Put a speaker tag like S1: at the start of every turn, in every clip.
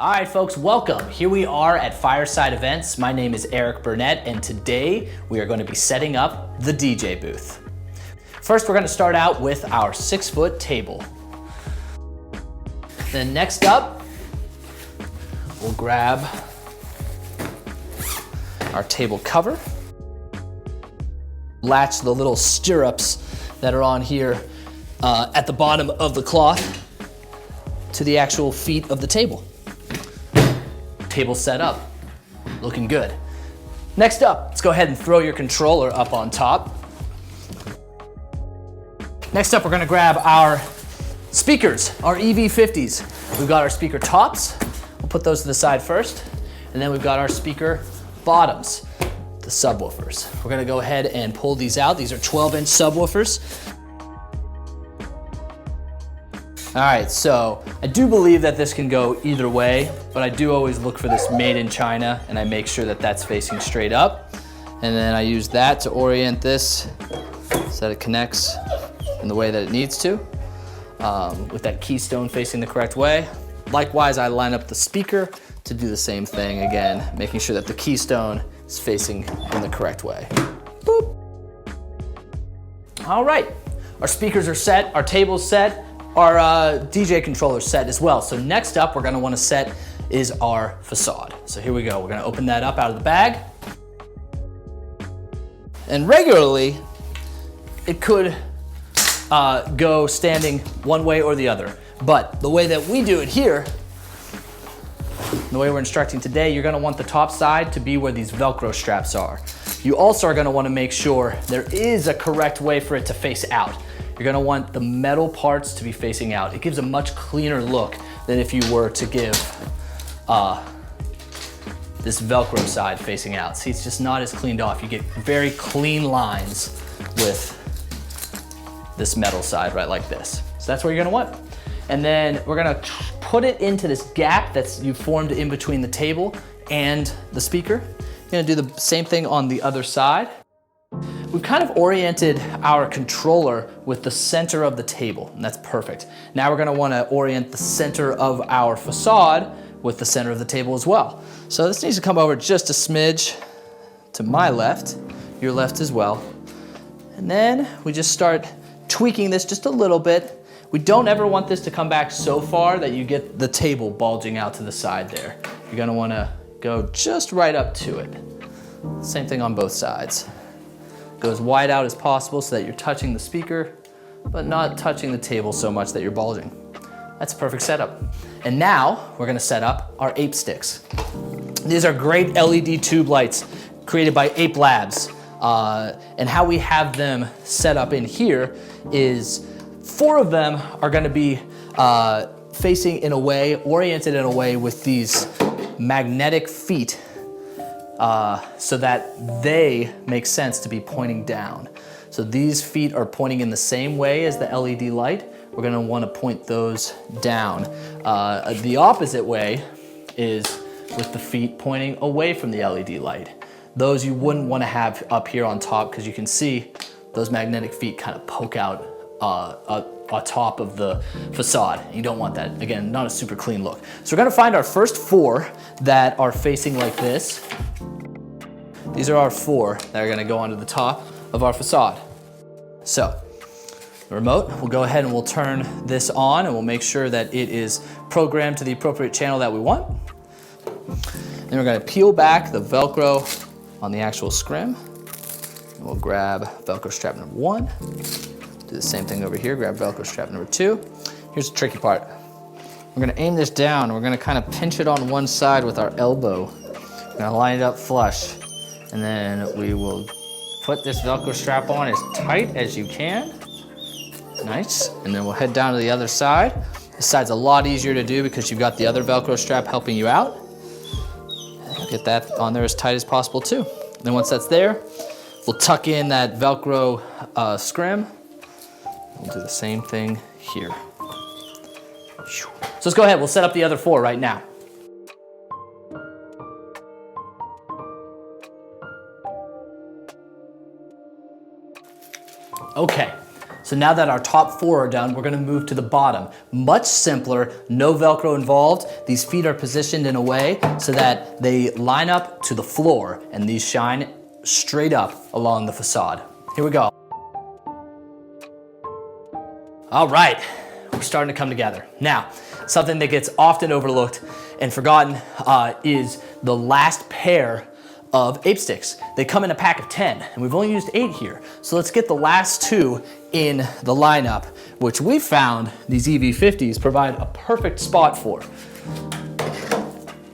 S1: All right, folks, welcome. Here we are at Fireside Events. My name is Eric Burnett, and today we are going to be setting up the DJ booth. First, we're going to start out with our 6-foot table. Then next up, we'll grab our table cover, latch the little stirrups that are on here at the bottom of the cloth to the actual feet of the table. Table set up, looking good. Next up, let's go ahead and throw your controller up on top. Next up, we're gonna grab our speakers, our EV50s. We've got our speaker tops. We'll put those to the side first. And then we've got our speaker bottoms, the subwoofers. We're gonna go ahead and pull these out. These are 12-inch subwoofers. All right, so I do believe that this can go either way, but I do always look for this made in China, and I make sure that that's facing straight up. And then I use that to orient this so that it connects in the way that it needs to, with that keystone facing the correct way. Likewise, I line up the speaker to do the same thing again, making sure that the keystone is facing in the correct way. Boop. All right, our speakers are set, our table's set, our DJ controller set as well. So next up we're gonna wanna set is our facade. So here we go, we're gonna open that up out of the bag. And regularly, it could go standing one way or the other. But the way that we do it here, the way we're instructing today, you're gonna want the top side to be where these Velcro straps are. You also are gonna wanna make sure there is a correct way for it to face out. You're gonna want the metal parts to be facing out. It gives a much cleaner look than if you were to give this Velcro side facing out. See, it's just not as cleaned off. You get very clean lines with this metal side right like this. So that's what you're gonna want. And then we're gonna put it into this gap that's you formed in between the table and the speaker. You're gonna do the same thing on the other side. We've kind of oriented our controller with the center of the table, and that's perfect. Now we're gonna wanna orient the center of our facade with the center of the table as well. So this needs to come over just a smidge to my left, your left as well. And then we just start tweaking this just a little bit. We don't ever want this to come back so far that you get the table bulging out to the side there. You're gonna wanna go just right up to it. Same thing on both sides. Go as wide out as possible so that you're touching the speaker, but not touching the table so much that you're bulging. That's a perfect setup. And now we're gonna set up our Ape sticks. These are great LED tube lights created by Ape Labs. And how we have them set up in here is 4 of them are gonna be facing in a way, oriented in a way with these magnetic feet so that they make sense to be pointing down. So these feet are pointing in the same way as the LED light. We're gonna wanna point those down. The opposite way is with the feet pointing away from the LED light. Those you wouldn't wanna have up here on top because you can see those magnetic feet kind of poke out on top of the facade. You don't want that. Again, not a super clean look. So we're gonna find our first 4 that are facing like this. These are our 4 that are gonna go onto the top of our facade. So, the remote, we'll go ahead and we'll turn this on and we'll make sure that it is programmed to the appropriate channel that we want. Then we're gonna peel back the Velcro on the actual scrim. And we'll grab Velcro strap number 1. Do the same thing over here, grab Velcro strap number 2. Here's the tricky part. We're gonna aim this down. We're gonna kind of pinch it on one side with our elbow. We're gonna line it up flush. And then we will put this Velcro strap on as tight as you can. Nice. And then we'll head down to the other side. This side's a lot easier to do because you've got the other Velcro strap helping you out. Get that on there as tight as possible too. And then once that's there, we'll tuck in that Velcro scrim. We'll do the same thing here. So let's go ahead, we'll set up the other 4 right now. Okay, So now that our top 4 are done, we're gonna move to the bottom. Much simpler, no Velcro involved. These feet are positioned in a way so that they line up to the floor and these shine straight up along the facade. Here we go. All right, we're starting to come together. Now, something that gets often overlooked and forgotten is the last pair of ape sticks. They come in a pack of 10, and we've only used 8 here. So let's get the last 2 in the lineup, which we found these EV50s provide a perfect spot for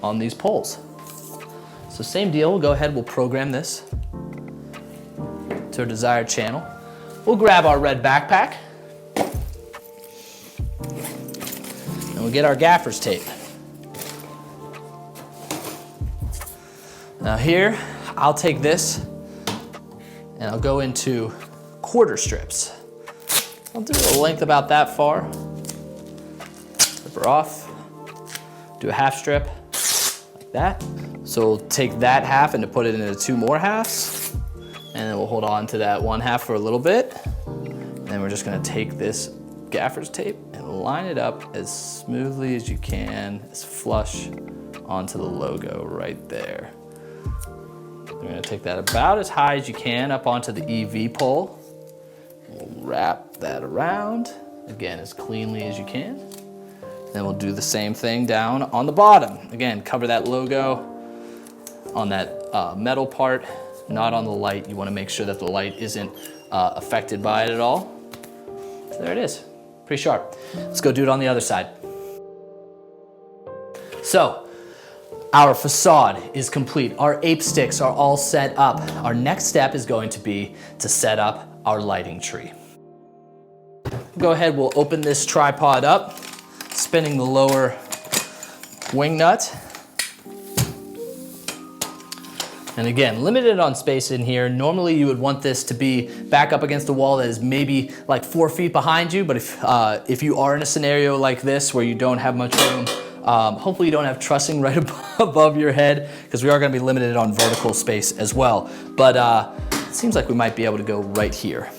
S1: on these poles. So same deal, we'll go ahead, we'll program this to our desired channel. We'll grab our red backpack, and we'll get our gaffer's tape. Now here, I'll take this and I'll go into quarter strips. I'll do a length about that far. Strip her off. Do a half strip like that. So we'll take that half and to put it into 2 more halves. And then we'll hold on to that 1 half for a little bit. And then we're just gonna take this gaffer's tape and line it up as smoothly as you can, as flush onto the logo right there. We're gonna take that about as high as you can up onto the EV pole. We'll wrap that around, again, as cleanly as you can. Then we'll do the same thing down on the bottom. Again, cover that logo on that metal part, not on the light. You wanna make sure that the light isn't affected by it at all. There it is, pretty sharp. Let's go do it on the other side. So, our facade is complete. Our ape sticks are all set up. Our next step is going to be to set up our lighting tree. Go ahead, we'll open this tripod up, spinning the lower wing nut. And again, limited on space in here. Normally you would want this to be back up against the wall that is maybe like 4 feet behind you, but if you are in a scenario like this where you don't have much room, hopefully you don't have trussing right above your head, because we are going to be limited on vertical space as well. But it seems like we might be able to go right here.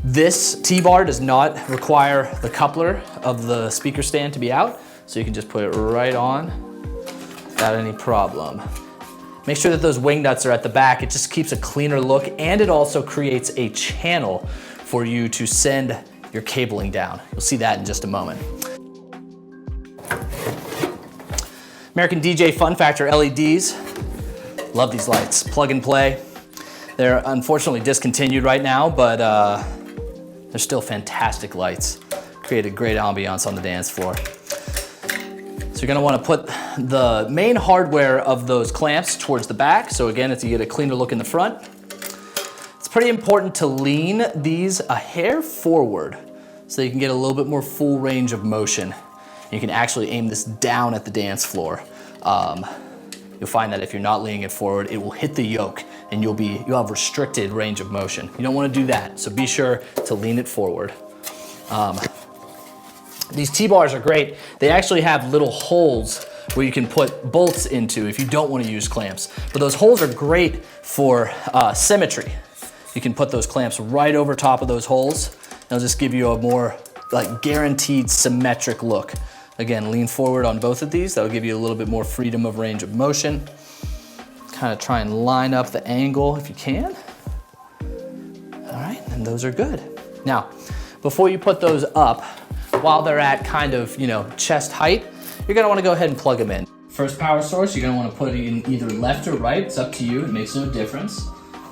S1: This T-bar does not require the coupler of the speaker stand to be out, so you can just put it right on without any problem. Make sure that those wing nuts are at the back. It just keeps a cleaner look, and it also creates a channel for you to send your cabling down. You'll see that in just a moment. American DJ Fun Factor LEDs. Love these lights, plug and play. They're unfortunately discontinued right now, but they're still fantastic lights. Create a great ambiance on the dance floor. So you're gonna wanna put the main hardware of those clamps towards the back. So again, it's to get a cleaner look in the front. It's pretty important to lean these a hair forward so you can get a little bit more full range of motion. You can actually aim this down at the dance floor. You'll find that if you're not leaning it forward, it will hit the yoke and you'll have restricted range of motion. You don't want to do that, so be sure to lean it forward. These T-bars are great. They actually have little holes where you can put bolts into if you don't want to use clamps. But those holes are great for symmetry. You can put those clamps right over top of those holes. It'll just give you a more guaranteed symmetric look. Again, lean forward on both of these. That'll give you a little bit more freedom of range of motion. Kind of try and line up the angle if you can. All right, and those are good. Now, before you put those up, while they're at kind of, chest height, you're gonna wanna go ahead and plug them in. First power source, you're gonna wanna put it in either left or right. It's up to you, it makes no difference.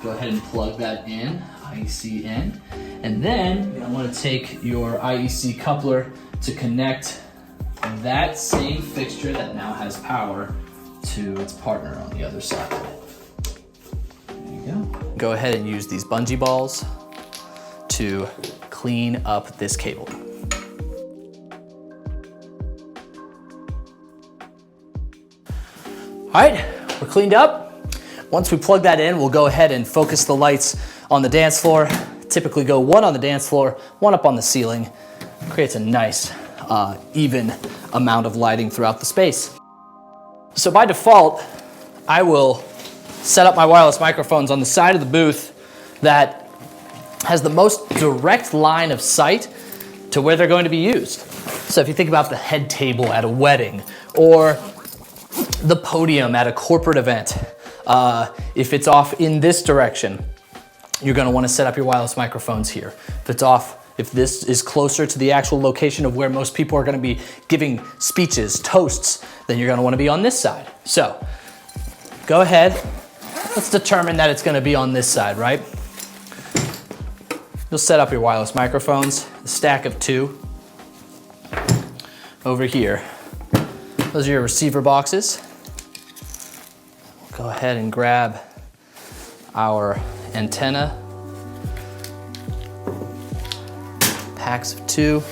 S1: Go ahead and plug that in, IEC in. And then you're gonna wanna take your IEC coupler to connect that same fixture that now has power to its partner on the other side. There you go. Go ahead and use these bungee balls to clean up this cable. All right, we're cleaned up. Once we plug that in, we'll go ahead and focus the lights on the dance floor. Typically go one on the dance floor, one up on the ceiling. Creates a nice, even amount of lighting throughout the space. So by default, I will set up my wireless microphones on the side of the booth that has the most direct line of sight to where they're going to be used. So if you think about the head table at a wedding or the podium at a corporate event, if it's off in this direction, you're gonna wanna set up your wireless microphones here. If this is closer to the actual location of where most people are gonna be giving speeches, toasts, then you're gonna wanna be on this side. So, go ahead, let's determine that it's gonna be on this side, right? You'll set up your wireless microphones, a stack of 2 over here. Those are your receiver boxes. Go ahead and grab our antenna, packs of 2,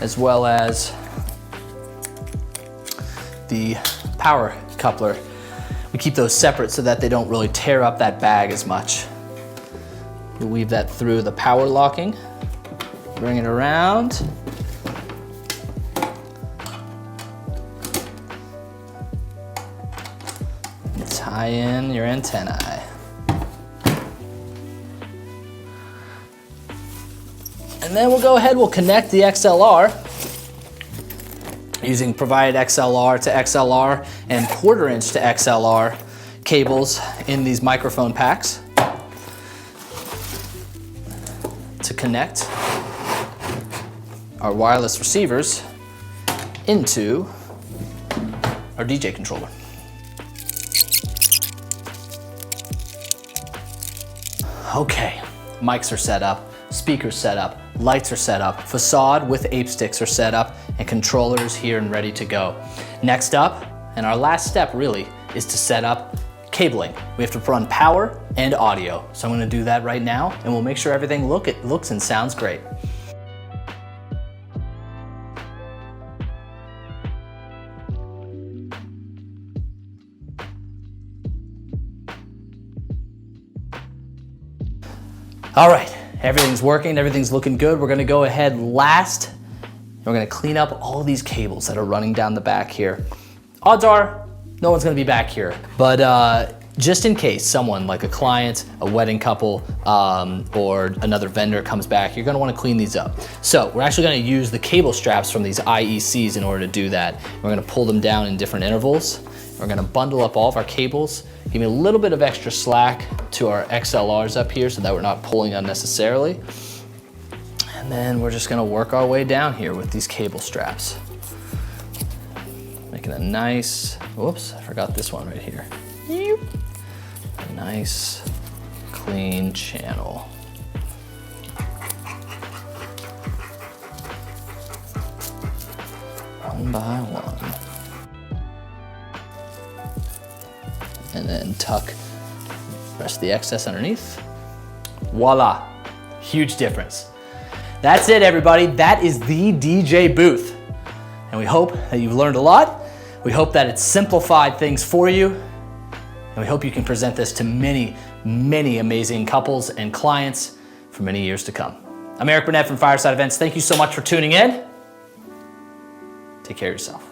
S1: as well as the power coupler. We keep those separate so that they don't really tear up that bag as much. We weave that through the power locking, bring it around. Tie in your antennae. And then we'll go ahead, we'll connect the XLR using provided XLR to XLR and 1/4 inch to XLR cables in these microphone packs to connect our wireless receivers into our DJ controller. Okay, mics are set up, speakers set up, lights are set up, facade with ape sticks are set up, and controllers here and ready to go. Next up, and our last step really, is to set up cabling. We have to run power and audio. So I'm gonna do that right now, and we'll make sure everything looks and sounds great. All right, everything's working, everything's looking good. We're gonna go ahead last, we're gonna clean up all these cables that are running down the back here. Odds are, no one's gonna be back here, but just in case someone like a client, a wedding couple, or another vendor comes back, you're gonna wanna clean these up. So we're actually gonna use the cable straps from these IECs in order to do that. We're gonna pull them down in different intervals. We're gonna bundle up all of our cables, give me a little bit of extra slack to our XLRs up here so that we're not pulling unnecessarily. And then we're just gonna work our way down here with these cable straps. Making a nice, whoops, I forgot this one right here. A nice, clean channel. One by one. And then tuck the rest of the excess underneath. Voila, huge difference. That's it, everybody. That is the DJ booth. And we hope that you've learned a lot. We hope that it's simplified things for you. And we hope you can present this to many, many amazing couples and clients for many years to come. I'm Eric Burnett from Fireside Events. Thank you so much for tuning in. Take care of yourself.